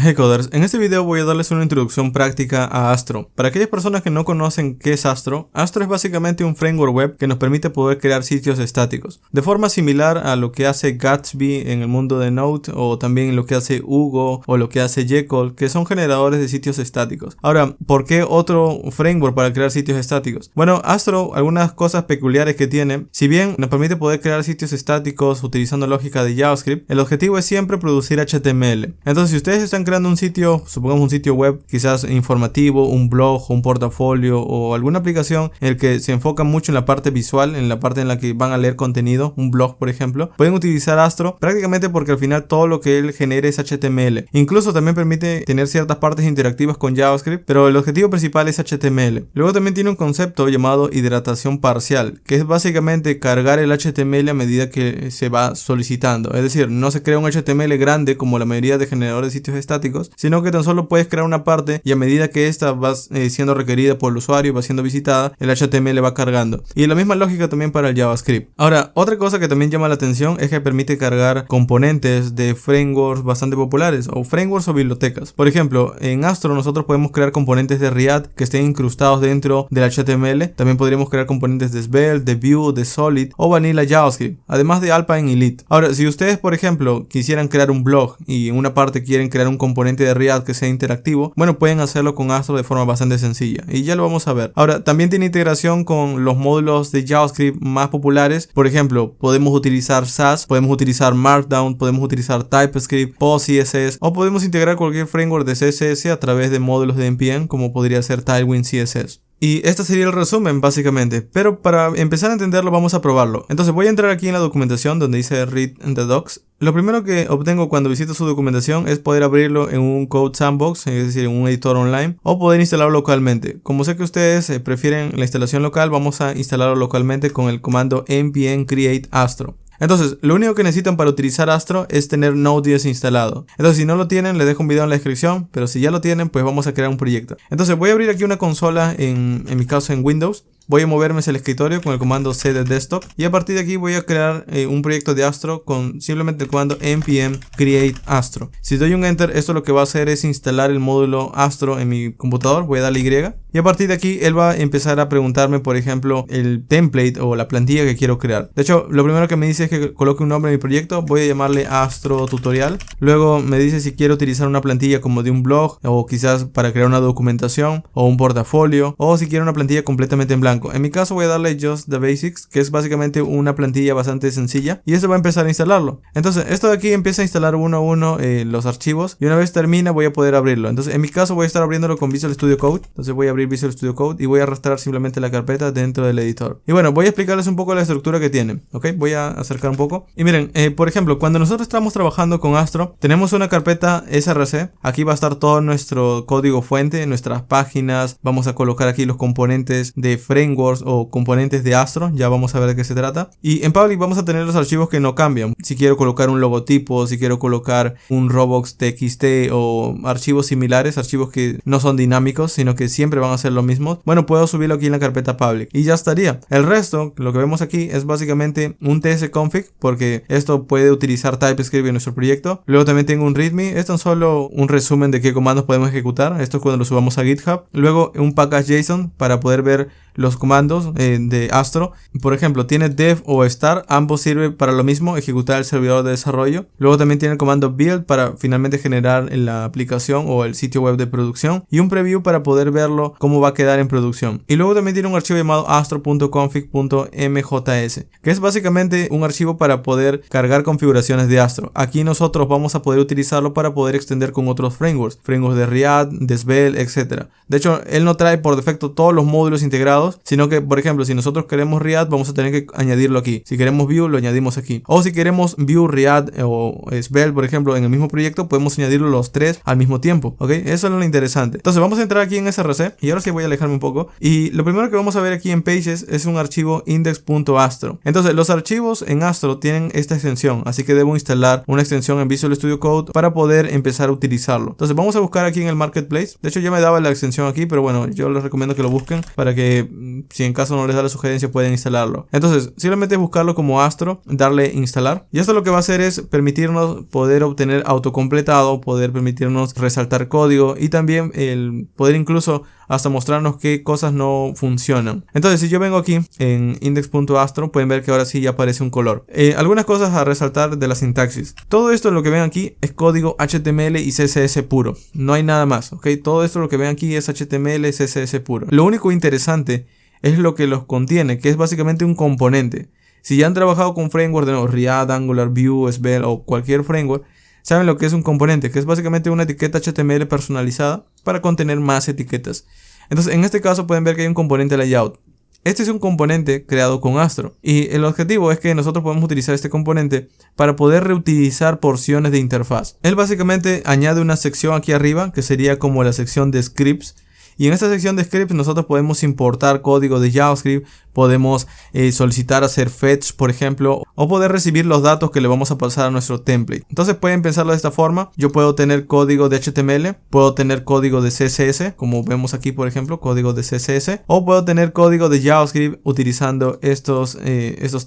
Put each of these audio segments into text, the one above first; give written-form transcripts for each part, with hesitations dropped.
Hey coders, en este video voy a darles una introducción práctica a Astro. Para aquellas personas que no conocen qué es Astro, Astro es básicamente un framework web que nos permite poder crear sitios estáticos. De forma similar a lo que hace Gatsby en el mundo de Node, o también lo que hace Hugo o lo que hace Jekyll, que son generadores de sitios estáticos. Ahora, ¿por qué otro framework para crear sitios estáticos? Bueno, Astro, algunas cosas peculiares que tiene, si bien nos permite poder crear sitios estáticos utilizando lógica de JavaScript, el objetivo es siempre producir HTML. Entonces, si ustedes están creando un sitio, supongamos un sitio web quizás informativo, un blog, un portafolio o alguna aplicación en el que se enfoca mucho en la parte visual, en la parte en la que van a leer contenido, un blog por ejemplo, pueden utilizar Astro prácticamente porque al final todo lo que él genere es HTML. Incluso también permite tener ciertas partes interactivas con JavaScript, pero el objetivo principal es HTML. Luego también tiene un concepto llamado hidratación parcial, que es básicamente cargar el HTML a medida que se va solicitando. Es decir, no se crea un HTML grande como la mayoría de generadores de sitios estáticos, sino que tan solo puedes crear una parte y a medida que esta va siendo requerida por el usuario, va siendo visitada, el HTML va cargando. Y la misma lógica también para el JavaScript. Ahora, otra cosa que también llama la atención es que permite cargar componentes de frameworks bastante populares, o frameworks o bibliotecas. Por ejemplo, en Astro nosotros podemos crear componentes de React que estén incrustados dentro del HTML. También podríamos crear componentes de Svelte, de Vue, de Solid o Vanilla JavaScript, además de Alpine y Lit. Ahora, si ustedes, por ejemplo, quisieran crear un blog y en una parte quieren crear un componente de React que sea interactivo, bueno, pueden hacerlo con Astro de forma bastante sencilla y ya lo vamos a ver. Ahora, también tiene integración con los módulos de JavaScript más populares. Por ejemplo, podemos utilizar Sass, podemos utilizar Markdown, podemos utilizar TypeScript, PostCSS o podemos integrar cualquier framework de CSS a través de módulos de NPM como podría ser Tailwind CSS. Y este sería el resumen básicamente, pero para empezar a entenderlo vamos a probarlo. Entonces voy a entrar aquí en la documentación donde dice Read the Docs. Lo primero que obtengo cuando visito su documentación es poder abrirlo en un Code Sandbox, es decir, en un editor online, o poder instalarlo localmente. Como sé que ustedes prefieren la instalación local, vamos a instalarlo localmente con el comando npm create astro. Entonces, lo único que necesitan para utilizar Astro es tener Node.js instalado. Entonces, si no lo tienen, les dejo un video en la descripción, pero si ya lo tienen, pues vamos a crear un proyecto. Entonces, voy a abrir aquí una consola, en mi caso en Windows. Voy a moverme hacia el escritorio con el comando cd desktop y a partir de aquí voy a crear un proyecto de Astro con simplemente el comando npm create astro. Si doy un enter, esto lo que va a hacer es instalar el módulo Astro en mi computador. Voy a darle Y a partir de aquí él va a empezar a preguntarme, por ejemplo, el template o la plantilla que quiero crear. De hecho, lo primero que me dice es que coloque un nombre en mi proyecto. Voy a llamarle Astro Tutorial. Luego me dice si quiero utilizar una plantilla como de un blog o quizás para crear una documentación o un portafolio, o si quiero una plantilla completamente en blanco. En mi caso voy a darle Just the Basics, que es básicamente una plantilla bastante sencilla, y esto va a empezar a instalarlo. Entonces esto de aquí empieza a instalar uno a uno los archivos, y una vez termina voy a poder abrirlo. Entonces en mi caso voy a estar abriéndolo con Visual Studio Code. Entonces voy a abrir Visual Studio Code y voy a arrastrar simplemente la carpeta dentro del editor. Y bueno, voy a explicarles un poco la estructura que tiene. Ok, voy a acercar un poco. Y miren, por ejemplo, cuando nosotros estamos trabajando con Astro, tenemos una carpeta src. Aquí va a estar todo nuestro código fuente, nuestras páginas. Vamos a colocar aquí los componentes de frameworks o componentes de Astro, ya vamos a ver de qué se trata. Y en public vamos a tener los archivos que no cambian. Si quiero colocar un logotipo, si quiero colocar un robots txt o archivos similares, archivos que no son dinámicos sino que siempre van a ser lo mismo, bueno, puedo subirlo aquí en la carpeta public y ya estaría. El resto, lo que vemos aquí es básicamente un tsconfig, porque esto puede utilizar TypeScript en nuestro proyecto. Luego también tengo un readme, esto es tan solo un resumen de qué comandos podemos ejecutar. Esto es cuando lo subamos a GitHub. Luego un package JSON para poder ver los comandos de Astro. Por ejemplo, tiene dev o start, ambos sirven para lo mismo, ejecutar el servidor de desarrollo. Luego también tiene el comando build para finalmente generar la aplicación o el sitio web de producción, y un preview para poder verlo cómo va a quedar en producción. Y luego también tiene un archivo llamado astro.config.mjs, que es básicamente un archivo para poder cargar configuraciones de Astro. Aquí nosotros vamos a poder utilizarlo para poder extender con otros frameworks de React, de Svelte, etc. De hecho, él no trae por defecto todos los módulos integrados, sino que, por ejemplo, si nosotros queremos React, vamos a tener que añadirlo aquí. Si queremos Vue, lo añadimos aquí. O si queremos Vue, React o Svelte, por ejemplo, en el mismo proyecto, podemos añadirlo los tres al mismo tiempo. ¿Ok? Eso es lo interesante. Entonces vamos a entrar aquí en src y ahora sí voy a alejarme un poco. Y lo primero que vamos a ver aquí en Pages es un archivo index.astro. Entonces los archivos en Astro tienen esta extensión, así que debo instalar una extensión en Visual Studio Code para poder empezar a utilizarlo. Entonces vamos a buscar aquí en el Marketplace. De hecho ya me daba la extensión aquí, pero bueno, yo les recomiendo que lo busquen para que si en caso no les da la sugerencia pueden instalarlo. Entonces simplemente buscarlo como Astro, darle instalar, y esto lo que va a hacer es permitirnos poder obtener autocompletado, poder permitirnos resaltar código y también el poder incluso hasta mostrarnos qué cosas no funcionan. Entonces si yo vengo aquí en index.astro, pueden ver que ahora sí ya aparece un color. Algunas cosas a resaltar de la sintaxis. Todo esto lo que ven aquí es código HTML y CSS puro, no hay nada más, ¿ok? Todo esto lo que ven aquí es HTML y CSS puro. Lo único interesante es lo que los contiene, que es básicamente un componente. Si ya han trabajado con framework de React, Angular, Vue, Svelte o cualquier framework, saben lo que es un componente, que es básicamente una etiqueta HTML personalizada para contener más etiquetas. Entonces en este caso pueden ver que hay un componente layout. Este es un componente creado con Astro y el objetivo es que nosotros podemos utilizar este componente para poder reutilizar porciones de interfaz. Él básicamente añade una sección aquí arriba que sería como la sección de scripts. Y en esta sección de scripts nosotros podemos importar código de JavaScript, podemos solicitar hacer fetch, por ejemplo, o poder recibir los datos que le vamos a pasar a nuestro template. Entonces pueden pensarlo de esta forma. Yo puedo tener código de HTML, puedo tener código de CSS, como vemos aquí por ejemplo, código de CSS, o puedo tener código de JavaScript utilizando estos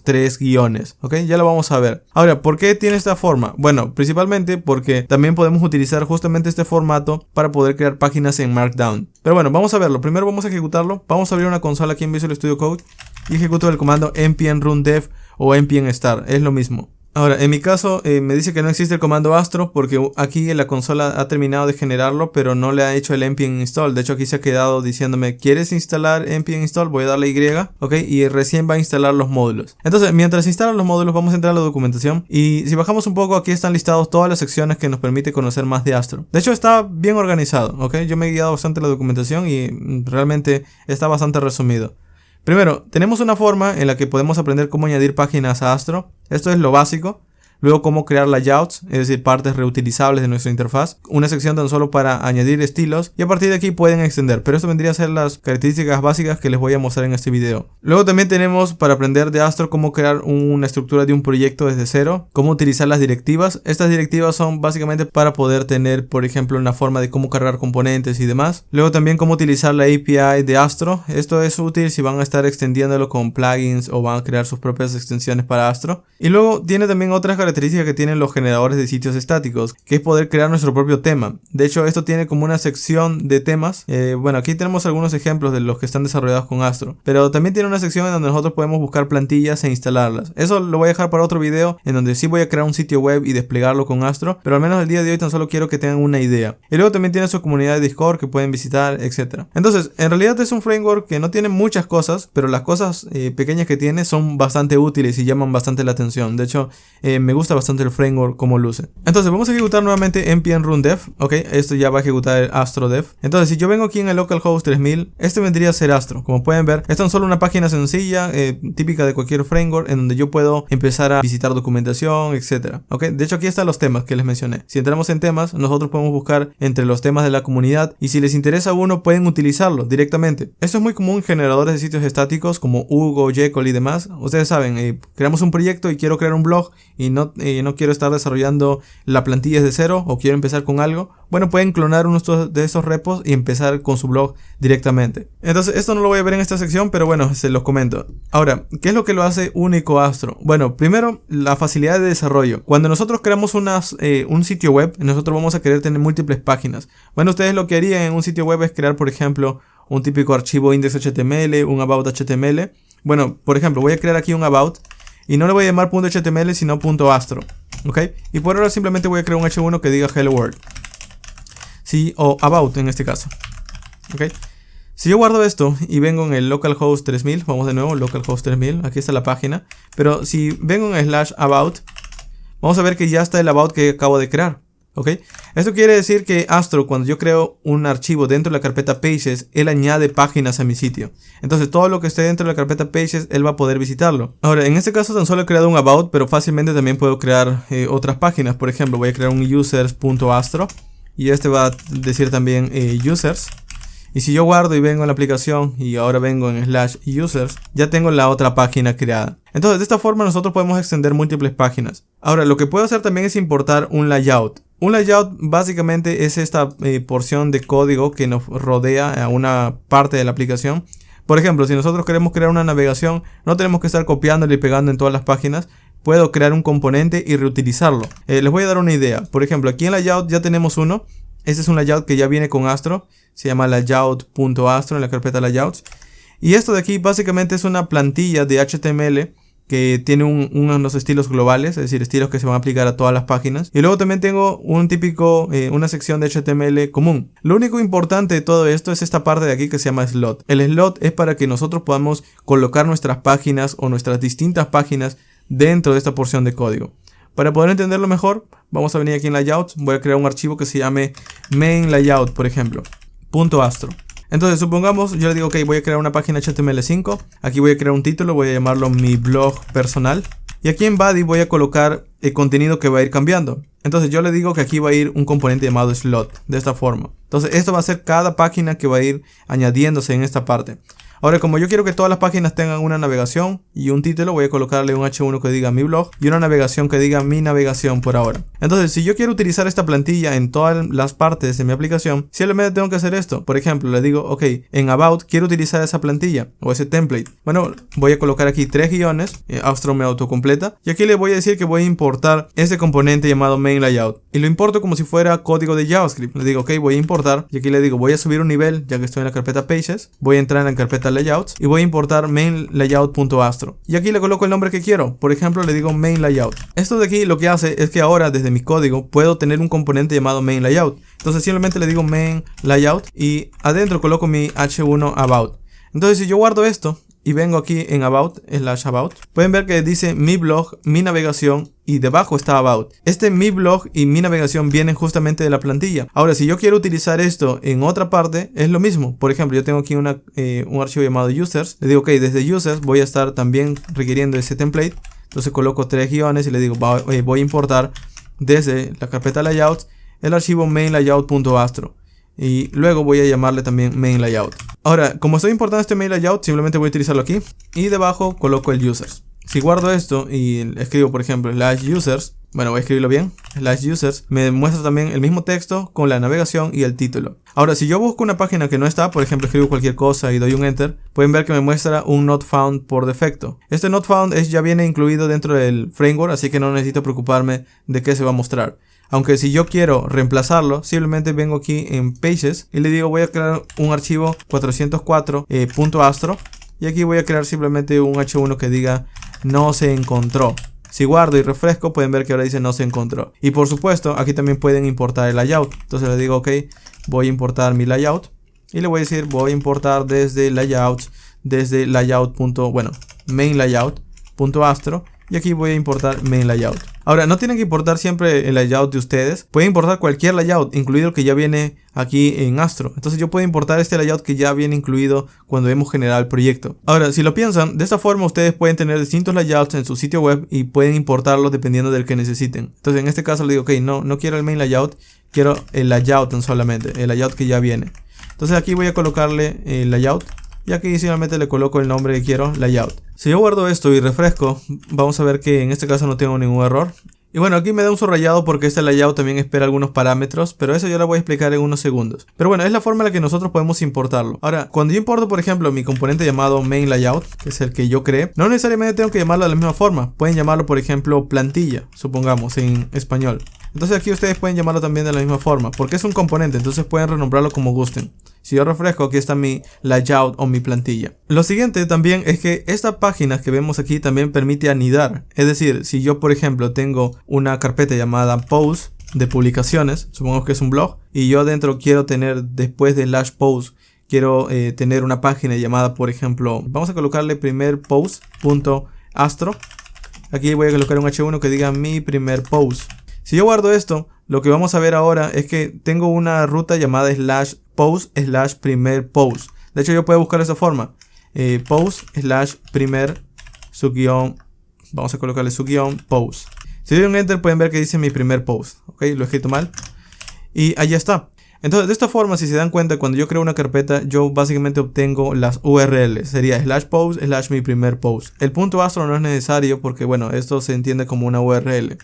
tres guiones. ¿Ok? Ya lo vamos a ver. Ahora, ¿por qué tiene esta forma? Bueno, principalmente porque también podemos utilizar justamente este formato para poder crear páginas en Markdown. Pero bueno, vamos a verlo. Primero vamos a ejecutarlo. Vamos a abrir una consola aquí en Visual Studio Code y ejecuto el comando npm run dev o npm start. Es lo mismo. Ahora, en mi caso me dice que no existe el comando Astro porque aquí en la consola ha terminado de generarlo, pero no le ha hecho el npm install. De hecho, aquí se ha quedado diciéndome, ¿quieres instalar npm install? Voy a darle Y, ¿ok? Y recién va a instalar los módulos. Entonces, mientras instalan los módulos, vamos a entrar a la documentación. Y si bajamos un poco, aquí están listados todas las secciones que nos permite conocer más de Astro. De hecho, está bien organizado, ¿ok? Yo me he guiado bastante la documentación y realmente está bastante resumido. Primero, tenemos una forma en la que podemos aprender cómo añadir páginas a Astro. Esto es lo básico. Luego, cómo crear layouts, es decir, partes reutilizables de nuestra interfaz. Una sección tan solo para añadir estilos. Y a partir de aquí pueden extender. Pero esto vendría a ser las características básicas que les voy a mostrar en este video. Luego también tenemos para aprender de Astro cómo crear una estructura de un proyecto desde cero. Cómo utilizar las directivas. Estas directivas son básicamente para poder tener, por ejemplo, una forma de cómo cargar componentes y demás. Luego también cómo utilizar la API de Astro. Esto es útil si van a estar extendiéndolo con plugins o van a crear sus propias extensiones para Astro. Y luego tiene también otras características que tienen los generadores de sitios estáticos, que es poder crear nuestro propio tema. De hecho, esto tiene como una sección de temas. Bueno, aquí tenemos algunos ejemplos de los que están desarrollados con Astro, pero también tiene una sección en donde nosotros podemos buscar plantillas e instalarlas. Eso lo voy a dejar para otro video, en donde sí voy a crear un sitio web y desplegarlo con Astro, pero al menos el día de hoy tan solo quiero que tengan una idea. Y luego también tiene su comunidad de Discord que pueden visitar, etc. Entonces, en realidad es un framework que no tiene muchas cosas, pero las cosas pequeñas que tiene son bastante útiles y llaman bastante la atención. De hecho, me gusta bastante el framework como luce. Entonces vamos a ejecutar nuevamente npm run dev. Ok, esto ya va a ejecutar el Astro dev. Entonces si yo vengo aquí en el localhost 3000, este vendría a ser Astro. Como pueden ver, esta es solo una página sencilla, típica de cualquier framework, en donde yo puedo empezar a visitar documentación, etc. Ok, de hecho aquí están los temas que les mencioné. Si entramos en temas, nosotros podemos buscar entre los temas de la comunidad y si les interesa uno pueden utilizarlo directamente. Esto es muy común en generadores de sitios estáticos como Hugo, Jekyll y demás. Ustedes saben, creamos un proyecto y quiero crear un blog y no quiero estar desarrollando la plantilla desde cero o quiero empezar con algo. Bueno, pueden clonar uno de esos repos y empezar con su blog directamente. Entonces esto no lo voy a ver en esta sección, pero bueno, se los comento. Ahora, ¿qué es lo que lo hace único Astro? Bueno, primero, la facilidad de desarrollo. Cuando nosotros creamos un sitio web, nosotros vamos a querer tener múltiples páginas. Bueno, ustedes lo que harían en un sitio web es crear, por ejemplo, un típico archivo index.html, un about.html. Bueno, por ejemplo, voy a crear aquí un about y no le voy a llamar .html sino .astro. ¿Ok? Y por ahora simplemente voy a crear un h1 que diga hello world. Sí, o about en este caso. ¿Ok? Si yo guardo esto y vengo en el localhost 3000, vamos de nuevo, localhost 3000, aquí está la página. Pero si vengo en /about, vamos a ver que ya está el about que acabo de crear. ¿Ok? Esto quiere decir que Astro, cuando yo creo un archivo dentro de la carpeta Pages, él añade páginas a mi sitio. Entonces todo lo que esté dentro de la carpeta Pages, él va a poder visitarlo. Ahora, en este caso tan solo he creado un about, pero fácilmente también puedo crear otras páginas. Por ejemplo, voy a crear un users.astro y este va a decir también users. Y si yo guardo y vengo en la aplicación y ahora vengo en /users, ya tengo la otra página creada. Entonces de esta forma nosotros podemos extender múltiples páginas. Ahora lo que puedo hacer también es importar un layout. Un layout básicamente es esta porción de código que nos rodea a una parte de la aplicación Por ejemplo, si nosotros queremos crear una navegación, no tenemos que estar copiándole y pegando en todas las páginas. Puedo crear un componente y reutilizarlo. Les voy a dar una idea. Por ejemplo, aquí en layout ya tenemos uno. Este es un layout que ya viene con Astro. Se llama layout.astro en la carpeta layouts. Y esto de aquí básicamente es una plantilla de HTML que tiene unos estilos globales, es decir, estilos que se van a aplicar a todas las páginas. Y luego también tengo una sección de HTML común. Lo único importante de todo esto es esta parte de aquí que se llama slot. El slot es para que nosotros podamos colocar nuestras páginas o nuestras distintas páginas dentro de esta porción de código. Para poder entenderlo mejor, vamos a venir aquí en Layouts. Voy a crear un archivo que se llame main layout, por ejemplo, .astro. Entonces supongamos, yo le digo, ok, voy a crear una página HTML5. Aquí voy a crear un título, voy a llamarlo mi blog personal. Y aquí en body voy a colocar el contenido que va a ir cambiando. Entonces yo le digo que aquí va a ir un componente llamado slot, de esta forma. Entonces esto va a ser cada página que va a ir añadiéndose en esta parte. Ahora, como yo quiero que todas las páginas tengan una navegación y un título, voy a colocarle un H1 que diga mi blog y una navegación que diga mi navegación por ahora. Entonces, si yo quiero utilizar esta plantilla en todas las partes de mi aplicación, simplemente tengo que hacer esto. Por ejemplo, le digo, ok, en About quiero utilizar esa plantilla o ese template. Bueno, voy a colocar aquí 3 guiones, Astro me autocompleta. Y aquí le voy a decir que voy a importar ese componente llamado main layout. Y lo importo como si fuera código de JavaScript. Le digo, ok, voy a importar. Y aquí le digo, voy a subir un nivel, ya que estoy en la carpeta Pages. Voy a entrar en la carpeta Layouts y voy a importar main layout.astro. Y aquí le coloco el nombre que quiero. Por ejemplo, le digo main layout. Esto de aquí lo que hace es que ahora desde mi código puedo tener un componente llamado main layout. Entonces simplemente le digo main layout y adentro coloco mi h1 about. Entonces si yo guardo esto y vengo aquí en about, pueden ver que dice mi blog, mi navegación y debajo está about. Este mi blog y mi navegación vienen justamente de la plantilla. Ahora, si yo quiero utilizar esto en otra parte, es lo mismo. Por ejemplo, yo tengo aquí un archivo llamado users. Le digo, ok, desde users voy a estar también requiriendo ese template. Entonces coloco 3 guiones y le digo, voy a importar desde la carpeta layouts el archivo main layout.astro. Y luego voy a llamarle también main layout. Ahora, como estoy importando este main layout, simplemente voy a utilizarlo aquí. Y debajo coloco el users. Si guardo esto y escribo, por ejemplo, /users, bueno, voy a escribirlo bien, /users, me muestra también el mismo texto con la navegación y el título. Ahora, si yo busco una página que no está, por ejemplo, escribo cualquier cosa y doy un enter, pueden ver que me muestra un not found por defecto. Este not found ya viene incluido dentro del framework, así que no necesito preocuparme de qué se va a mostrar. Aunque si yo quiero reemplazarlo, simplemente vengo aquí en Pages y le digo voy a crear un archivo 404.astro y aquí voy a crear simplemente un H1 que diga no se encontró. Si guardo y refresco pueden ver que ahora dice no se encontró. Y por supuesto aquí también pueden importar el layout. Entonces le digo ok, voy a importar mi layout y le voy a decir voy a importar desde layouts, desde layout. Main layout.astro. Y aquí voy a importar main layout. Ahora, no tienen que importar siempre el layout de ustedes. Pueden importar cualquier layout, incluido el que ya viene aquí en Astro. Entonces yo puedo importar este layout que ya viene incluido cuando hemos generado el proyecto. Ahora, si lo piensan, de esta forma ustedes pueden tener distintos layouts en su sitio web y pueden importarlos dependiendo del que necesiten. Entonces en este caso le digo, ok, no quiero el main layout, quiero el layout solamente, el layout que ya viene. Entonces aquí voy a colocarle el layout. Y aquí simplemente le coloco el nombre que quiero, layout. Si yo guardo esto y refresco, vamos a ver que en este caso no tengo ningún error. Y bueno, aquí me da un subrayado porque este layout también espera algunos parámetros, pero eso yo lo voy a explicar en unos segundos. Pero bueno, es la forma en la que nosotros podemos importarlo. Ahora, cuando yo importo, por ejemplo, mi componente llamado main layout, que es el que yo creé, no necesariamente tengo que llamarlo de la misma forma. Pueden llamarlo, por ejemplo, plantilla, supongamos, en español. Entonces aquí ustedes pueden llamarlo también de la misma forma, porque es un componente, entonces pueden renombrarlo como gusten. Si yo refresco, aquí está mi layout o mi plantilla. Lo siguiente también es que esta página que vemos aquí también permite anidar. Es decir, si yo por ejemplo tengo una carpeta llamada post de publicaciones, supongamos que es un blog, y yo adentro quiero tener después de /post, quiero tener una página llamada, por ejemplo, vamos a colocarle primer post.astro. Aquí voy a colocar un H1 que diga mi primer post. Si yo guardo esto, lo que vamos a ver ahora es que tengo una ruta llamada /post/primer post. De hecho, yo puedo buscar de esa forma. Post/primer subguión. Vamos a colocarle subguión post. Si doy un enter pueden ver que dice mi primer post. Ok, lo he escrito mal. Y ahí está. Entonces, de esta forma, si se dan cuenta, cuando yo creo una carpeta, yo básicamente obtengo las URLs. Sería /post/mi primer post. El punto astro no es necesario porque, bueno, esto se entiende como una URL.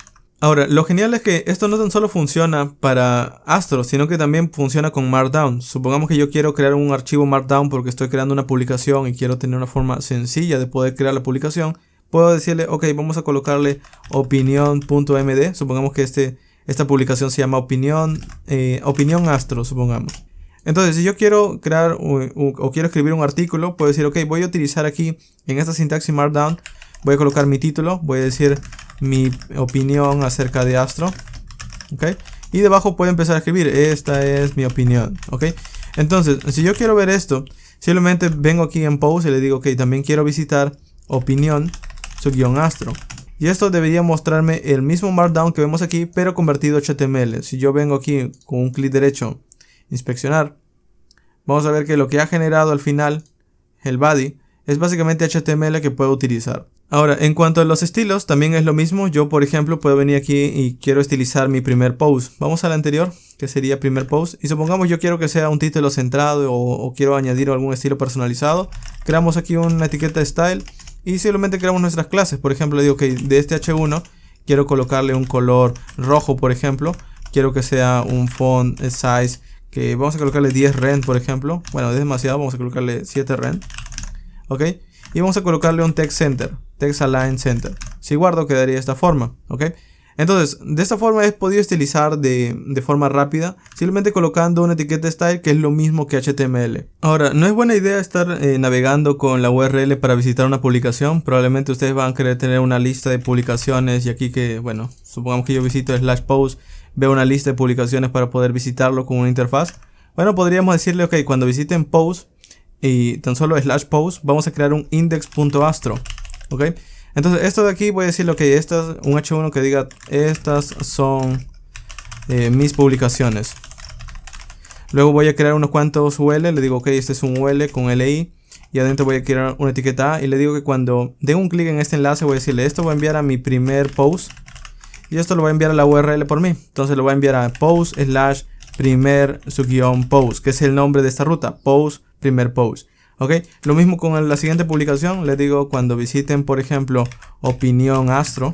Ahora, lo genial es que esto no tan solo funciona para Astro, sino que también funciona con Markdown. Supongamos que yo quiero crear un archivo Markdown porque estoy creando una publicación y quiero tener una forma sencilla de poder crear la publicación. Puedo decirle, ok, vamos a colocarle opinion.md. Supongamos que esta publicación se llama opinión Astro, supongamos. Entonces, si yo quiero crear o quiero escribir un artículo, puedo decir, ok, voy a utilizar aquí en esta sintaxis Markdown, voy a colocar mi título, voy a decir mi opinión acerca de Astro, ok, y debajo puedo empezar a escribir, esta es mi opinión, ok. Entonces, si yo quiero ver esto, simplemente vengo aquí en Post y le digo, ok, también quiero visitar opinión-astro. Y esto debería mostrarme el mismo Markdown que vemos aquí, pero convertido a HTML. Si yo vengo aquí con un clic derecho, inspeccionar, vamos a ver que lo que ha generado al final, el body, es básicamente HTML que puedo utilizar. Ahora, en cuanto a los estilos, también es lo mismo. Yo, por ejemplo, puedo venir aquí y quiero estilizar mi primer post. Vamos al anterior, que sería primer post. Y supongamos yo quiero que sea un título centrado o quiero añadir algún estilo personalizado. Creamos aquí una etiqueta style y simplemente creamos nuestras clases. Por ejemplo, le digo que de este H1 quiero colocarle un color rojo, por ejemplo. Quiero que sea un font size que vamos a colocarle 10 rend, por ejemplo. Bueno, es demasiado, vamos a colocarle 7 rend. Ok. Y vamos a colocarle un text center, text align center. Si guardo quedaría de esta forma, ¿ok? Entonces, de esta forma he podido estilizar de forma rápida, simplemente colocando una etiqueta style que es lo mismo que HTML. Ahora, no es buena idea estar navegando con la URL para visitar una publicación. Probablemente ustedes van a querer tener una lista de publicaciones y aquí que, bueno, supongamos que yo visito /post, veo una lista de publicaciones para poder visitarlo con una interfaz. Bueno, podríamos decirle, ok, cuando visiten post y tan solo /post, vamos a crear un index.astro, ok. Entonces esto de aquí voy a decirle, ok, esto es un H1 que diga estas son mis publicaciones. Luego voy a crear unos cuantos UL, le digo, ok, este es un UL con LI y adentro voy a crear una etiqueta A y le digo que cuando dé un clic en este enlace voy a decirle, esto voy a enviar a mi primer post y esto lo voy a enviar a la URL por mí. Entonces lo voy a enviar a post/primer_post, que es el nombre de esta ruta, post primer post, ok. Lo mismo con la siguiente publicación, le digo cuando visiten, por ejemplo, opinión astro,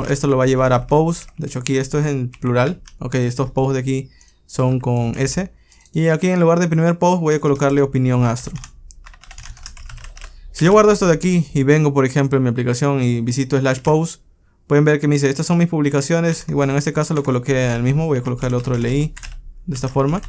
esto lo va a llevar a post. De hecho aquí esto es en plural, ok, estos posts de aquí son con S y aquí en lugar de primer post voy a colocarle opinión astro. Si yo guardo esto de aquí y vengo, por ejemplo, en mi aplicación y visito /post, pueden ver que me dice estas son mis publicaciones y bueno, en este caso lo coloqué al mismo, voy a colocarle otro LI de esta forma.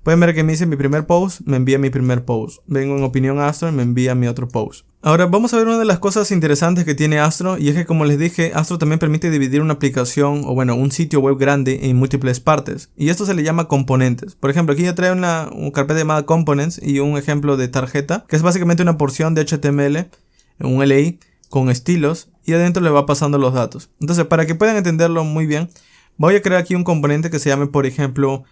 Pueden ver que me dice mi primer post, me envía mi primer post. Vengo en opinión Astro y me envía mi otro post. Ahora vamos a ver una de las cosas interesantes que tiene Astro, y es que, como les dije, Astro también permite dividir una aplicación o bueno, un sitio web grande en múltiples partes. Y esto se le llama componentes. Por ejemplo, aquí ya trae una carpeta llamada components y un ejemplo de tarjeta, que es básicamente una porción de HTML, un LI con estilos, y adentro le va pasando los datos. Entonces, para que puedan entenderlo muy bien, voy a crear aquí un componente que se llame, por ejemplo,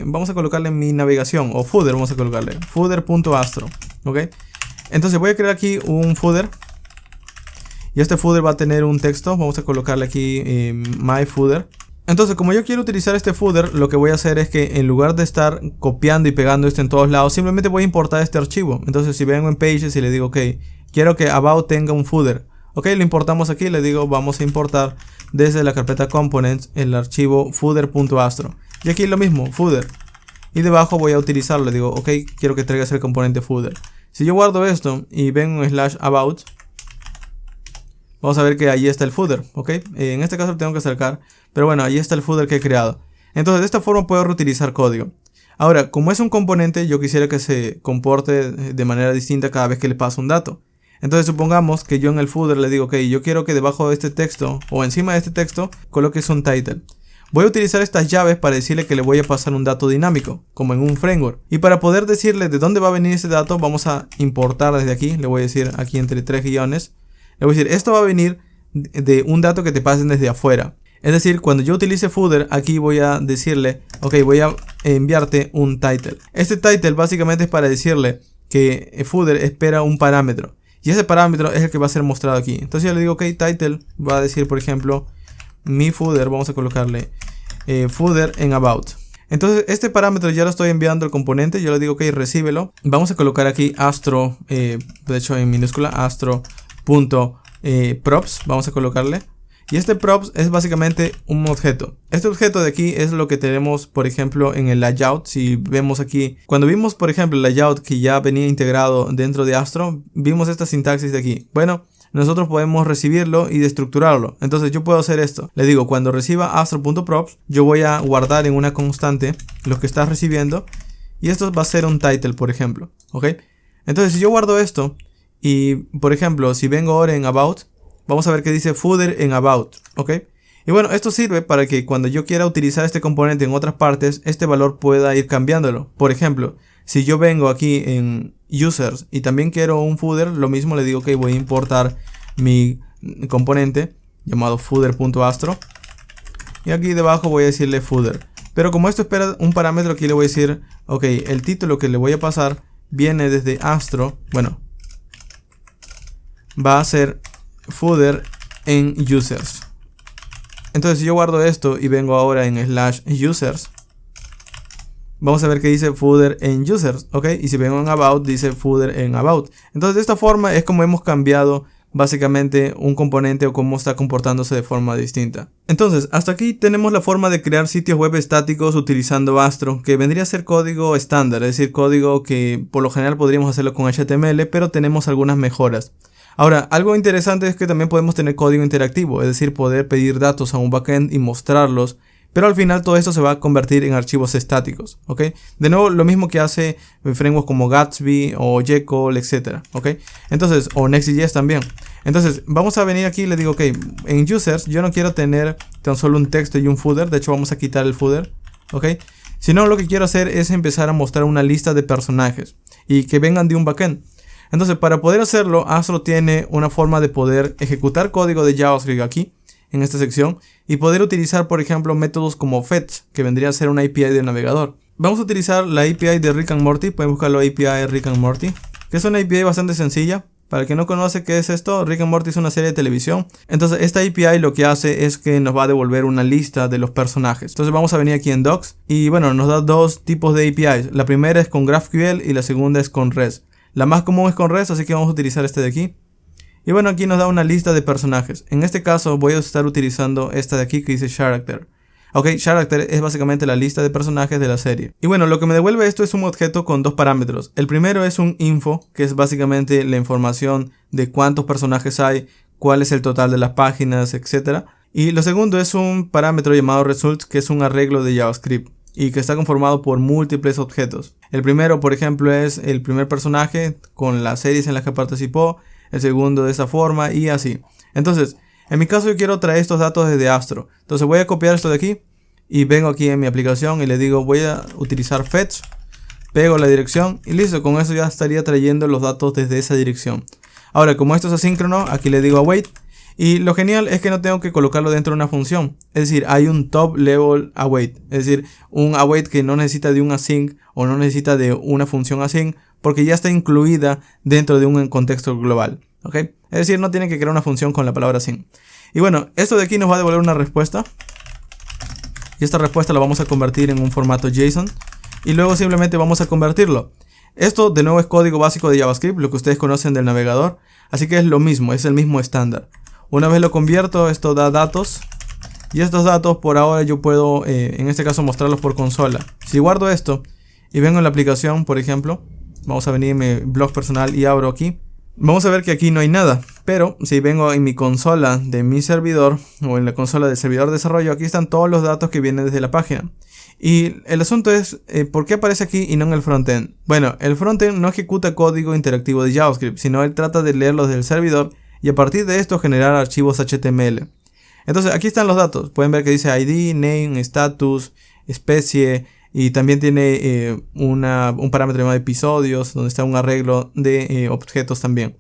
vamos a colocarle mi navegación, o footer, vamos a colocarle footer.astro, ok. Entonces voy a crear aquí un footer y este footer va a tener un texto. Vamos a colocarle aquí my footer. Entonces, como yo quiero utilizar este footer, lo que voy a hacer es que en lugar de estar copiando y pegando esto en todos lados, simplemente voy a importar este archivo. Entonces, si vengo en Pages y le digo, ok, quiero que About tenga un footer, ok, lo importamos aquí. Le digo, vamos a importar desde la carpeta Components el archivo footer.astro. Y aquí lo mismo, footer. Y debajo voy a utilizarlo. Le digo, ok, quiero que traigas el componente footer. Si yo guardo esto y vengo en /about, vamos a ver que ahí está el footer, ok. En este caso lo tengo que acercar, pero bueno, ahí está el footer que he creado. Entonces, de esta forma puedo reutilizar código. Ahora, como es un componente, yo quisiera que se comporte de manera distinta cada vez que le paso un dato. Entonces, supongamos que yo en el footer le digo, ok, yo quiero que debajo de este texto o encima de este texto coloques un title. Voy a utilizar estas llaves para decirle que le voy a pasar un dato dinámico, como en un framework. Y para poder decirle de dónde va a venir ese dato, vamos a importar desde aquí. Le voy a decir aquí entre 3 guiones. Le voy a decir, esto va a venir de un dato que te pasen desde afuera. Es decir, cuando yo utilice footer, aquí voy a decirle, ok, voy a enviarte un title. Este title básicamente es para decirle que footer espera un parámetro. Y ese parámetro es el que va a ser mostrado aquí. Entonces yo le digo, ok, title va a decir, por ejemplo, mi footer, vamos a colocarle footer en about. Entonces este parámetro ya lo estoy enviando al componente. Yo le digo, ok, recíbelo. Vamos a colocar aquí astro, de hecho en minúscula, astro.props. Vamos a colocarle Y este props es básicamente un objeto. Este objeto de aquí es lo que tenemos, por ejemplo, en el layout. Si vemos aquí, cuando vimos, por ejemplo, el layout que ya venía integrado dentro de Astro, vimos esta sintaxis de aquí. Bueno, nosotros podemos recibirlo y destructurarlo. Entonces yo puedo hacer esto. Le digo, cuando reciba astro.props, yo voy a guardar en una constante lo que está recibiendo. Y esto va a ser un title, por ejemplo. ¿Ok? Entonces si yo guardo esto y, por ejemplo, si vengo ahora en about, vamos a ver que dice footer en about. ¿Ok? Y bueno, esto sirve para que cuando yo quiera utilizar este componente en otras partes, este valor pueda ir cambiándolo. Por ejemplo, si yo vengo aquí en users y también quiero un footer, lo mismo le digo que voy a importar mi componente llamado footer.astro y aquí debajo voy a decirle footer. Pero como esto espera un parámetro, aquí le voy a decir, ok, el título que le voy a pasar viene desde Astro. Bueno, va a ser footer en users. Entonces si yo guardo esto y vengo ahora en /users, vamos a ver que dice footer en users, ¿ok? Y si vengo en about, dice footer en about. Entonces de esta forma es como hemos cambiado básicamente un componente o cómo está comportándose de forma distinta. Entonces hasta aquí tenemos la forma de crear sitios web estáticos utilizando Astro, que vendría a ser código estándar, es decir, código que por lo general podríamos hacerlo con HTML, pero tenemos algunas mejoras. Ahora, algo interesante es que también podemos tener código interactivo, es decir, poder pedir datos a un backend y mostrarlos, pero al final todo esto se va a convertir en archivos estáticos, ¿ok? De nuevo, lo mismo que hace frameworks como Gatsby o Jekyll, etc., ¿ok? Entonces, o Next.js también. Entonces, vamos a venir aquí y le digo, ok, en users yo no quiero tener tan solo un texto y un footer, de hecho vamos a quitar el footer, ¿ok? Sino lo que quiero hacer es empezar a mostrar una lista de personajes y que vengan de un backend. Entonces, para poder hacerlo, Astro tiene una forma de poder ejecutar código de JavaScript aquí, en esta sección, y poder utilizar, por ejemplo, métodos como fetch, que vendría a ser una API del navegador. Vamos a utilizar la API de Rick and Morty, pueden buscarlo API Rick and Morty, que es una API bastante sencilla. Para el que no conoce qué es esto, Rick and Morty es una serie de televisión. Entonces esta API lo que hace es que nos va a devolver una lista de los personajes. Entonces vamos a venir aquí en Docs y bueno, nos da dos tipos de APIs. La primera es con GraphQL y la segunda es con REST. La más común es con REST, así que vamos a utilizar este de aquí. Y bueno, aquí nos da una lista de personajes. En este caso voy a estar utilizando esta de aquí que dice Character. Ok, Character es básicamente la lista de personajes de la serie. Y bueno, lo que me devuelve esto es un objeto con dos parámetros. El primero es un info, que es básicamente la información de cuántos personajes hay, cuál es el total de las páginas, etc. Y lo segundo es un parámetro llamado results, que es un arreglo de JavaScript y que está conformado por múltiples objetos. El primero, por ejemplo, es el primer personaje con las series en las que participó, el segundo de esa forma y así. Entonces, en mi caso yo quiero traer estos datos desde Astro. Entonces voy a copiar esto de aquí y vengo aquí en mi aplicación y le digo voy a utilizar fetch, pego la dirección y listo, con eso ya estaría trayendo los datos desde esa dirección. Ahora, como esto es asíncrono, aquí le digo await. Y lo genial es que no tengo que colocarlo dentro de una función. Es decir, hay un top level await. Es decir, un await que no necesita de un async o no necesita de una función async porque ya está incluida dentro de un contexto global. ¿Ok? Es decir, no tiene que crear una función con la palabra async. Y bueno, esto de aquí nos va a devolver una respuesta. Y esta respuesta la vamos a convertir en un formato JSON. Y luego simplemente vamos a convertirlo. Esto de nuevo es código básico de JavaScript, lo que ustedes conocen del navegador. Así que es lo mismo, es el mismo estándar. Una vez lo convierto, esto da datos. Y estos datos por ahora yo puedo, en este caso, mostrarlos por consola. Si guardo esto y vengo en la aplicación, por ejemplo, vamos a venir en mi blog personal y abro aquí. Vamos a ver que aquí no hay nada. Pero si vengo en mi consola de mi servidor o en la consola del servidor de desarrollo, aquí están todos los datos que vienen desde la página. Y el asunto es, ¿por qué aparece aquí y no en el frontend? Bueno, el frontend no ejecuta código interactivo de JavaScript, sino él trata de leerlos del servidor y a partir de esto generar archivos HTML. Entonces aquí están los datos. Pueden ver que dice ID, name, status, especie y también tiene un parámetro llamado episodios donde está un arreglo de objetos también.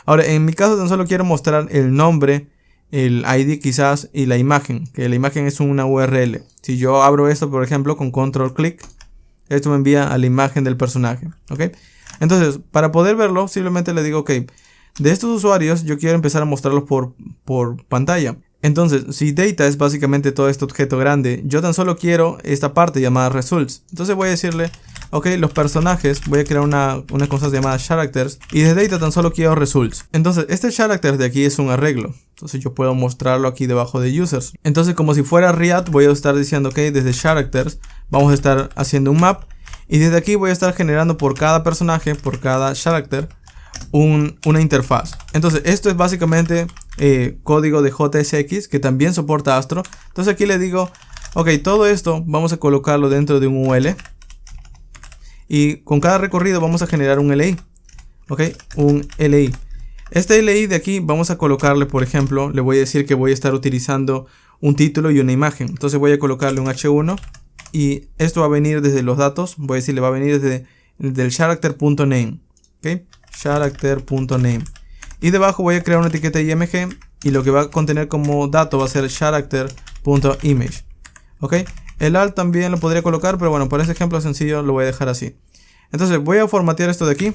Ahora en mi caso tan solo quiero mostrar el nombre, el ID quizás y la imagen, que la imagen es una URL. Si yo abro esto por ejemplo con control clic, esto me envía a la imagen del personaje. ¿Ok? Entonces para poder verlo simplemente le digo ok. De estos usuarios yo quiero empezar a mostrarlos por pantalla. Entonces, si data es básicamente todo este objeto grande, yo tan solo quiero esta parte llamada results. Entonces voy a decirle, Ok, los personajes, voy a crear una cosa llamada characters y de data tan solo quiero results. Entonces este character de aquí es un arreglo. Entonces yo puedo mostrarlo aquí debajo de users. Entonces como si fuera React voy a estar diciendo ok, desde characters vamos a estar haciendo un map. Y desde aquí voy a estar generando por cada personaje, por cada character, una interfaz. Entonces esto es básicamente código de JSX que también soporta Astro. Entonces aquí le digo, ok, todo esto vamos a colocarlo dentro de un UL. Y con cada recorrido vamos a generar un LI. Ok, un LI. Este LI de aquí vamos a colocarle, por ejemplo, le voy a decir que voy a estar utilizando un título y una imagen. Entonces voy a colocarle un H1 y esto va a venir desde los datos. Voy a decirle va a venir desde el character.name. Ok, character.name. Y debajo voy a crear una etiqueta IMG y lo que va a contener como dato va a ser character.image. Ok, el alt también lo podría colocar, pero bueno, para este ejemplo sencillo lo voy a dejar así. Entonces voy a formatear esto de aquí.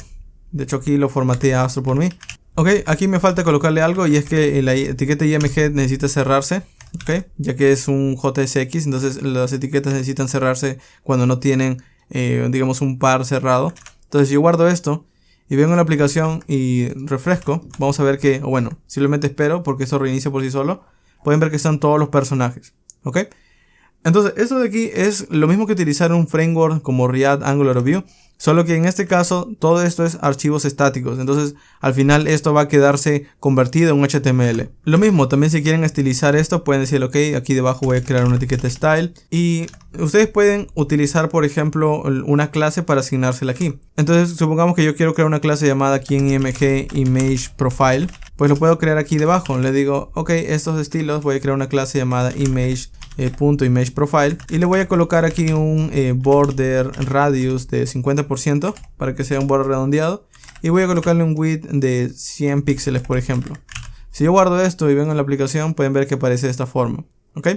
De hecho aquí lo formateé a Astro por mí. Ok, aquí me falta colocarle algo y es que la etiqueta IMG necesita cerrarse. Ok, ya que es un JSX, entonces las etiquetas necesitan cerrarse cuando no tienen, digamos, un par cerrado. Entonces si yo guardo esto y vengo en la aplicación y refresco, vamos a ver que, o bueno, simplemente espero porque esto reinicia por sí solo. Pueden ver que están todos los personajes. Ok. Entonces esto de aquí es lo mismo que utilizar un framework como React, Angular o Vue, solo que en este caso todo esto es archivos estáticos. Entonces al final esto va a quedarse convertido en un HTML. Lo mismo, también si quieren estilizar esto pueden decir ok, aquí debajo voy a crear una etiqueta style y ustedes pueden utilizar por ejemplo una clase para asignársela aquí. Entonces supongamos que yo quiero crear una clase llamada aquí en IMG Image Profile, pues lo puedo crear aquí debajo. Le digo ok, estos estilos voy a crear una clase llamada image profile y le voy a colocar aquí un border radius de 50% para que sea un border redondeado y voy a colocarle un width de 100 píxeles por ejemplo. Si yo guardo esto y vengo en la aplicación pueden ver que aparece de esta forma. ¿Ok?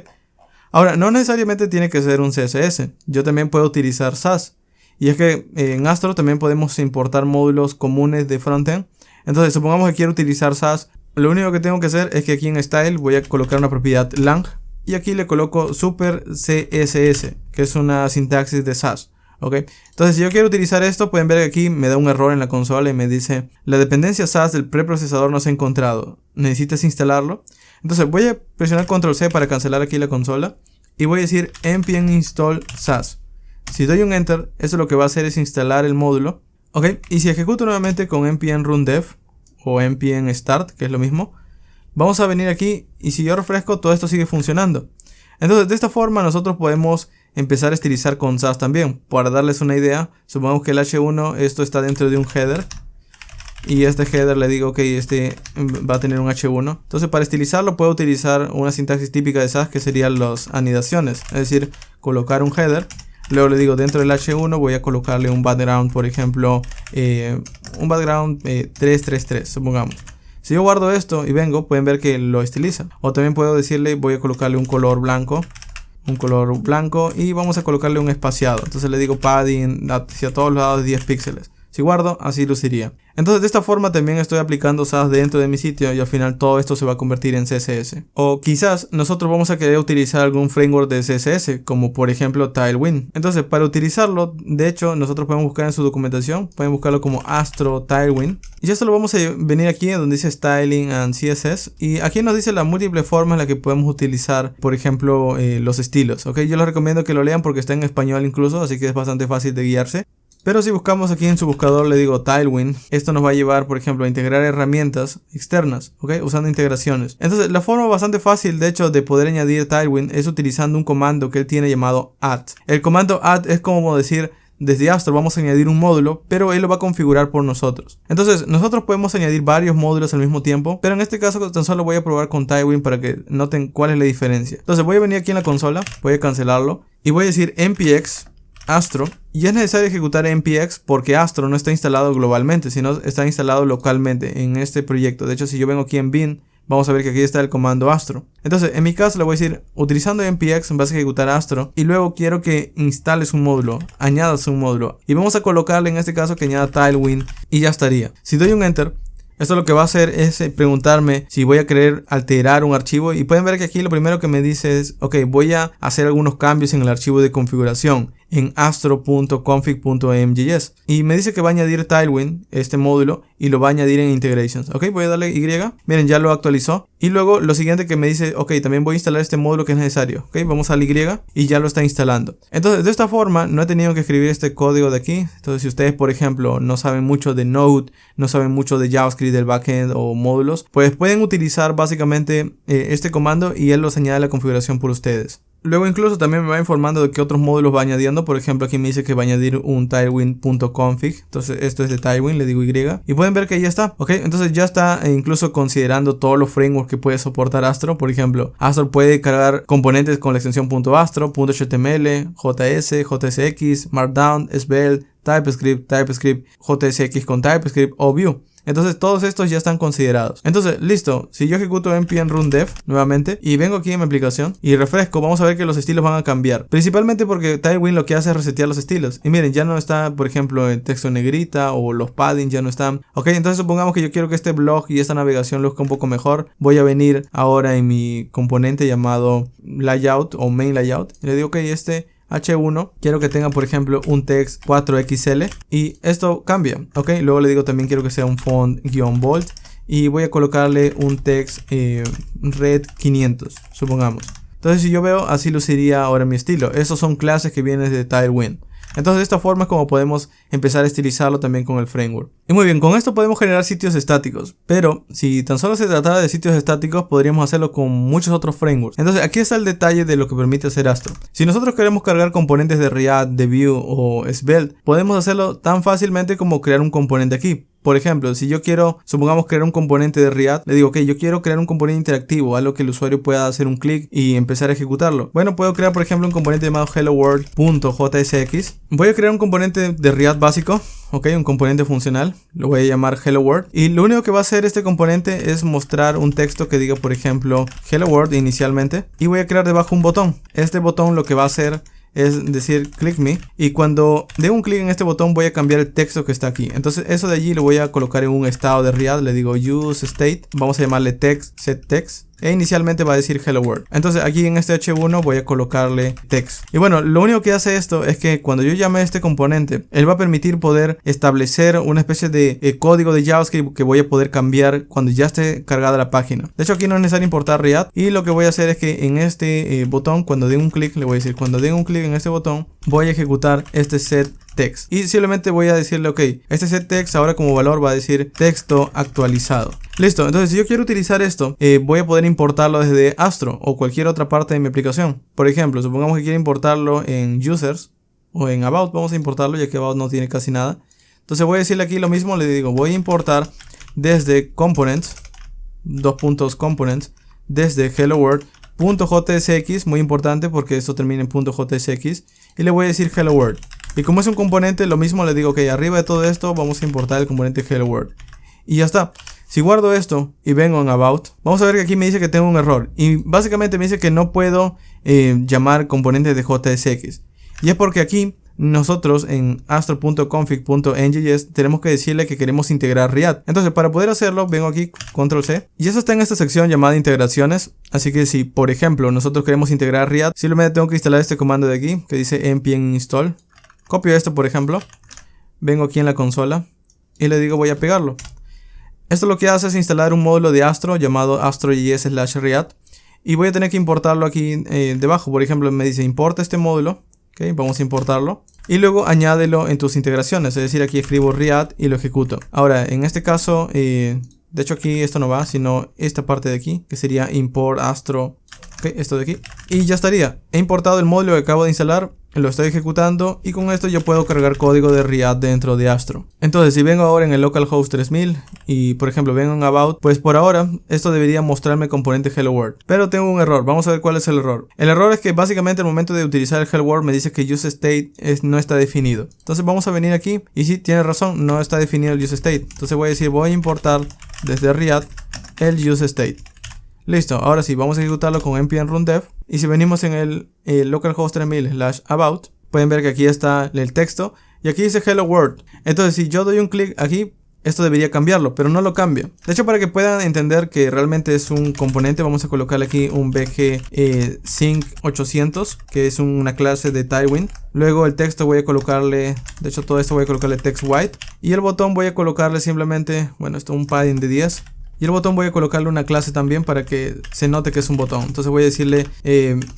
Ahora no necesariamente tiene que ser un CSS, yo también puedo utilizar Sass y es que en Astro también podemos importar módulos comunes de frontend. Entonces supongamos que quiero utilizar Sass, lo único que tengo que hacer es que aquí en style voy a colocar una propiedad lang. Y aquí le coloco super CSS, que es una sintaxis de Sass. ¿Ok? Entonces si yo quiero utilizar esto, pueden ver que aquí me da un error en la consola y me dice la dependencia Sass del preprocesador no se ha encontrado. ¿Necesitas instalarlo? Entonces voy a presionar Control C para cancelar aquí la consola. Y voy a decir npm install Sass. Si doy un enter, eso lo que va a hacer es instalar el módulo. ¿Ok? Y si ejecuto nuevamente con npm run dev o npm start, que es lo mismo, vamos a venir aquí y si yo refresco todo esto sigue funcionando. Entonces de esta forma nosotros podemos empezar a estilizar con Sass también. Para darles una idea, supongamos que el H1 esto está dentro de un header. Y este header le digo que este va a tener un H1. Entonces para estilizarlo puedo utilizar una sintaxis típica de Sass que serían las anidaciones. Es decir, colocar un header. Luego le digo dentro del H1 voy a colocarle un background, por ejemplo, un background 333, supongamos. Si yo guardo esto y vengo, pueden ver que lo estiliza. O también puedo decirle, voy a colocarle un color blanco y vamos a colocarle un espaciado. Entonces le digo padding hacia todos lados de 10 píxeles. Si guardo, así luciría. Entonces de esta forma también estoy aplicando Sass dentro de mi sitio y al final todo esto se va a convertir en CSS. O quizás nosotros vamos a querer utilizar algún framework de CSS, como por ejemplo Tailwind. Entonces para utilizarlo, de hecho, nosotros podemos buscar en su documentación, pueden buscarlo como Astro Tailwind. Y esto lo vamos a venir aquí donde dice Styling and CSS. Y aquí nos dice las múltiples formas en las que podemos utilizar, por ejemplo, los estilos. ¿Ok? Yo les recomiendo que lo lean porque está en español incluso, así que es bastante fácil de guiarse. Pero si buscamos aquí en su buscador, le digo Tailwind, esto nos va a llevar, por ejemplo, a integrar herramientas externas, ¿ok? Usando integraciones. Entonces, la forma bastante fácil, de hecho, de poder añadir Tailwind es utilizando un comando que él tiene llamado add. El comando add es como decir, desde Astro vamos a añadir un módulo, pero él lo va a configurar por nosotros. Entonces, nosotros podemos añadir varios módulos al mismo tiempo, pero en este caso tan solo voy a probar con Tailwind para que noten cuál es la diferencia. Entonces, voy a venir aquí en la consola, voy a cancelarlo y voy a decir npx Astro, y es necesario ejecutar npx porque Astro no está instalado globalmente, sino está instalado localmente en este proyecto. De hecho, si yo vengo aquí en bin, vamos a ver que aquí está el comando Astro. Entonces, en mi caso le voy a decir, utilizando npx vas a ejecutar Astro y luego quiero que instales un módulo, añadas un módulo y vamos a colocarle en este caso que añada Tailwind y ya estaría. Si doy un enter, esto lo que va a hacer es preguntarme si voy a querer alterar un archivo y pueden ver que aquí lo primero que me dice es ok, voy a hacer algunos cambios en el archivo de configuración. en astro.config.mjs y me dice que va a añadir Tailwind, este módulo, y lo va a añadir en integrations. Ok, voy a darle Y. Miren, ya lo actualizó. Y luego lo siguiente que me dice, ok, también voy a instalar este módulo que es necesario. Ok, vamos al Y y ya lo está instalando. Entonces, de esta forma, no he tenido que escribir este código de aquí. Entonces, si ustedes, por ejemplo, no saben mucho de Node, no saben mucho de JavaScript, del backend o módulos, pues pueden utilizar básicamente este comando y él los añade a la configuración por ustedes. Luego incluso también me va informando de qué otros módulos va añadiendo. Por ejemplo, aquí me dice que va a añadir un tailwind.config. Entonces esto es de Tailwind, le digo Y. Y pueden ver que ya está. Ok, entonces ya está incluso considerando todos los frameworks que puede soportar Astro. Por ejemplo, Astro puede cargar componentes con la extensión .astro, .html, JS, JSX, Markdown, Svelte, TypeScript, JSX con TypeScript o Vue. Entonces todos estos ya están considerados. Entonces listo, si yo ejecuto npm run dev nuevamente y vengo aquí en mi aplicación y refresco, vamos a ver que los estilos van a cambiar. Principalmente porque Tailwind lo que hace es resetear los estilos. Y miren, ya no está, por ejemplo, el texto en negrita o los padding ya no están. Ok, entonces supongamos que yo quiero que este blog y esta navegación luzca un poco mejor. Voy a venir ahora en mi componente llamado layout o main layout. Y le digo que este H1 quiero que tenga, por ejemplo, un text 4XL y esto cambia. Ok, luego le digo también quiero que sea un font-bold y voy a colocarle un text red 500, supongamos. Entonces, si yo veo, así luciría ahora mi estilo. Esos son clases que vienen de Tailwind. Entonces, de esta forma es como podemos empezar a estilizarlo también con el framework. Y muy bien, con esto podemos generar sitios estáticos. Pero si tan solo se tratara de sitios estáticos, podríamos hacerlo con muchos otros frameworks. Entonces, aquí está el detalle de lo que permite hacer Astro. Si nosotros queremos cargar componentes de React, de Vue o Svelte, podemos hacerlo tan fácilmente como crear un componente aquí. Por ejemplo, si yo quiero, supongamos, crear un componente de React, le digo, ok, yo quiero crear un componente interactivo, algo que el usuario pueda hacer un clic y empezar a ejecutarlo. Bueno, puedo crear, por ejemplo, un componente llamado helloworld.jsx. Voy a crear un componente de React básico, ok, un componente funcional, lo voy a llamar hello world. Y lo único que va a hacer este componente es mostrar un texto que diga, por ejemplo, hello world inicialmente. Y voy a crear debajo un botón. Este botón lo que va a hacer es decir click me, y cuando dé un clic en este botón voy a cambiar el texto que está aquí. Entonces eso de allí lo voy a colocar en un estado de React. Le digo use state, vamos a llamarle text, set text, e inicialmente va a decir hello world. Entonces aquí en este H1 voy a colocarle text. Y bueno, lo único que hace esto es que cuando yo llame a este componente, él va a permitir poder establecer una especie de código de JavaScript que voy a poder cambiar cuando ya esté cargada la página. De hecho aquí no es necesario importar React, y lo que voy a hacer es que en este botón, cuando dé un clic, le voy a decir, cuando dé un clic en este botón, voy a ejecutar este set text y simplemente voy a decirle, ok, este set text ahora como valor va a decir texto actualizado. Listo, entonces si yo quiero utilizar esto, voy a poder importarlo desde Astro o cualquier otra parte de mi aplicación. Por ejemplo, supongamos que quiero importarlo en users o en about. Vamos a importarlo ya que about no tiene casi nada. Entonces voy a decirle aquí lo mismo, le digo, voy a importar desde components, components, desde hello world.jsx, muy importante porque esto termina en .jsx, y le voy a decir hello world. Y como es un componente, lo mismo le digo, ok, arriba de todo esto vamos a importar el componente hello world. Y ya está. Si guardo esto y vengo en about, vamos a ver que aquí me dice que tengo un error. Y básicamente me dice que no puedo llamar componentes de JSX. Y es porque aquí nosotros en astro.config.ngjes tenemos que decirle que queremos integrar React. Entonces para poder hacerlo, vengo aquí, control C. Y eso está en esta sección llamada integraciones. Así que si por ejemplo nosotros queremos integrar React, simplemente tengo que instalar este comando de aquí que dice npm install. Copio esto, por ejemplo, vengo aquí en la consola y le digo voy a pegarlo. Esto lo que hace es instalar un módulo de Astro llamado astro.js/react, y voy a tener que importarlo aquí debajo. Por ejemplo, me dice importa este módulo. Okay, vamos a importarlo y luego añádelo en tus integraciones, es decir, aquí escribo React y lo ejecuto. Ahora, en este caso, de hecho aquí esto no va, sino esta parte de aquí, que sería import astro, okay, esto de aquí, y ya estaría. He importado el módulo que acabo de instalar, lo estoy ejecutando, y con esto yo puedo cargar código de React dentro de Astro. Entonces si vengo ahora en el localhost 3000 y por ejemplo vengo en about, pues por ahora esto debería mostrarme componente hello world, pero tengo un error. Vamos a ver cuál es el error. El error es que básicamente al momento de utilizar el hello world me dice que use state no está definido. Entonces vamos a venir aquí y sí, tiene razón, no está definido el use state. Entonces voy a decir voy a importar desde React el use state. Listo, ahora sí, vamos a ejecutarlo con npm run dev. Y si venimos en el localhost 3000/about, pueden ver que aquí está el texto y aquí dice hello world. Entonces si yo doy un clic aquí, esto debería cambiarlo, pero no lo cambia. De hecho, para que puedan entender que realmente es un componente, vamos a colocarle aquí un BG Sync 800, que es una clase de Tailwind. Luego el texto voy a colocarle, de hecho todo esto voy a colocarle text white. Y el botón voy a colocarle simplemente, bueno, esto es un padding de 10. Y el botón voy a colocarle una clase también para que se note que es un botón. Entonces voy a decirle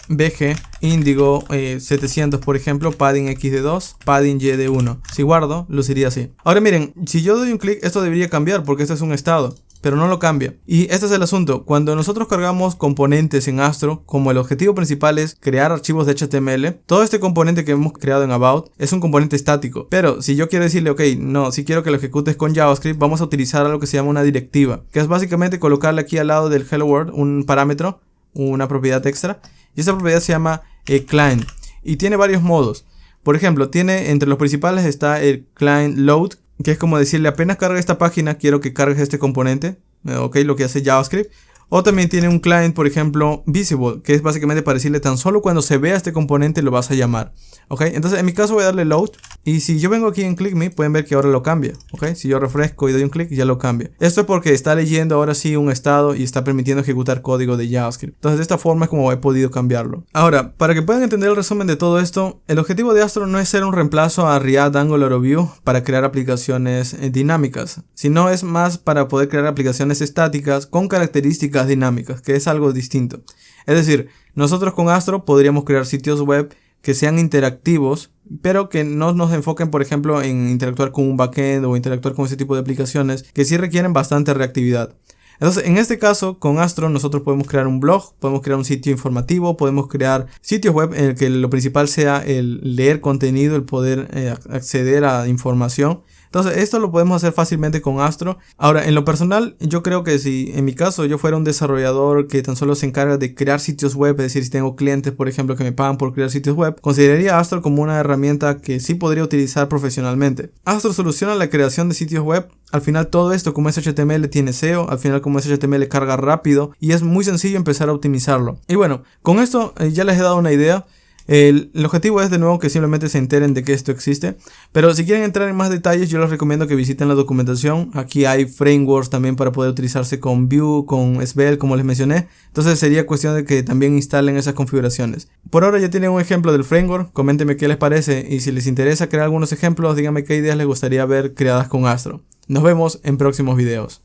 BG Indigo 700, por ejemplo, padding X de 2, padding Y de 1. Si guardo, luciría así. Ahora miren, si yo doy un clic, esto debería cambiar porque esto es un estado, pero no lo cambia. Y este es el asunto. Cuando nosotros cargamos componentes en Astro, como el objetivo principal es crear archivos de HTML, todo este componente que hemos creado en About es un componente estático. Pero si yo quiero decirle, ok, no, si quiero que lo ejecutes con JavaScript, vamos a utilizar algo que se llama una directiva, que es básicamente colocarle aquí al lado del Hello World un parámetro, una propiedad extra, y esa propiedad se llama client, y tiene varios modos. Por ejemplo, tiene entre los principales está el client load, que es como decirle apenas carga esta página, quiero que cargues este componente, ok, lo que hace JavaScript. O también tiene un client, por ejemplo, visible, que es básicamente para decirle tan solo cuando se vea este componente lo vas a llamar. Ok, entonces en mi caso voy a darle load. Y si yo vengo aquí en click me, pueden ver que ahora lo cambia. Ok, si yo refresco y doy un clic, ya lo cambia. Esto es porque está leyendo ahora sí un estado y está permitiendo ejecutar código de JavaScript. Entonces de esta forma es como he podido cambiarlo. Ahora, para que puedan entender el resumen de todo esto, el objetivo de Astro no es ser un reemplazo a React, Angular o Vue para crear aplicaciones dinámicas, sino es más para poder crear aplicaciones estáticas con características dinámicas, que es algo distinto. Es decir, nosotros con Astro podríamos crear sitios web que sean interactivos, pero que no nos enfoquen, por ejemplo, en interactuar con un backend o interactuar con ese tipo de aplicaciones que sí requieren bastante reactividad. Entonces, en este caso, con Astro nosotros podemos crear un blog, podemos crear un sitio informativo, podemos crear sitios web en el que lo principal sea el leer contenido, el poder acceder a información. Entonces esto lo podemos hacer fácilmente con Astro. Ahora, en lo personal, yo creo que si en mi caso yo fuera un desarrollador que tan solo se encarga de crear sitios web, es decir, si tengo clientes, por ejemplo, que me pagan por crear sitios web, consideraría Astro como una herramienta que sí podría utilizar profesionalmente. Astro soluciona la creación de sitios web. Al final todo esto, como es HTML, tiene SEO. Al final, como es HTML, carga rápido y es muy sencillo empezar a optimizarlo. Y bueno, con esto ya les he dado una idea. El objetivo es de nuevo que simplemente se enteren de que esto existe, pero si quieren entrar en más detalles yo les recomiendo que visiten la documentación. Aquí hay frameworks también para poder utilizarse con Vue, con Svelte, como les mencioné. Entonces sería cuestión de que también instalen esas configuraciones. Por ahora ya tienen un ejemplo del framework, coméntenme qué les parece y si les interesa crear algunos ejemplos, díganme qué ideas les gustaría ver creadas con Astro. Nos vemos en próximos videos.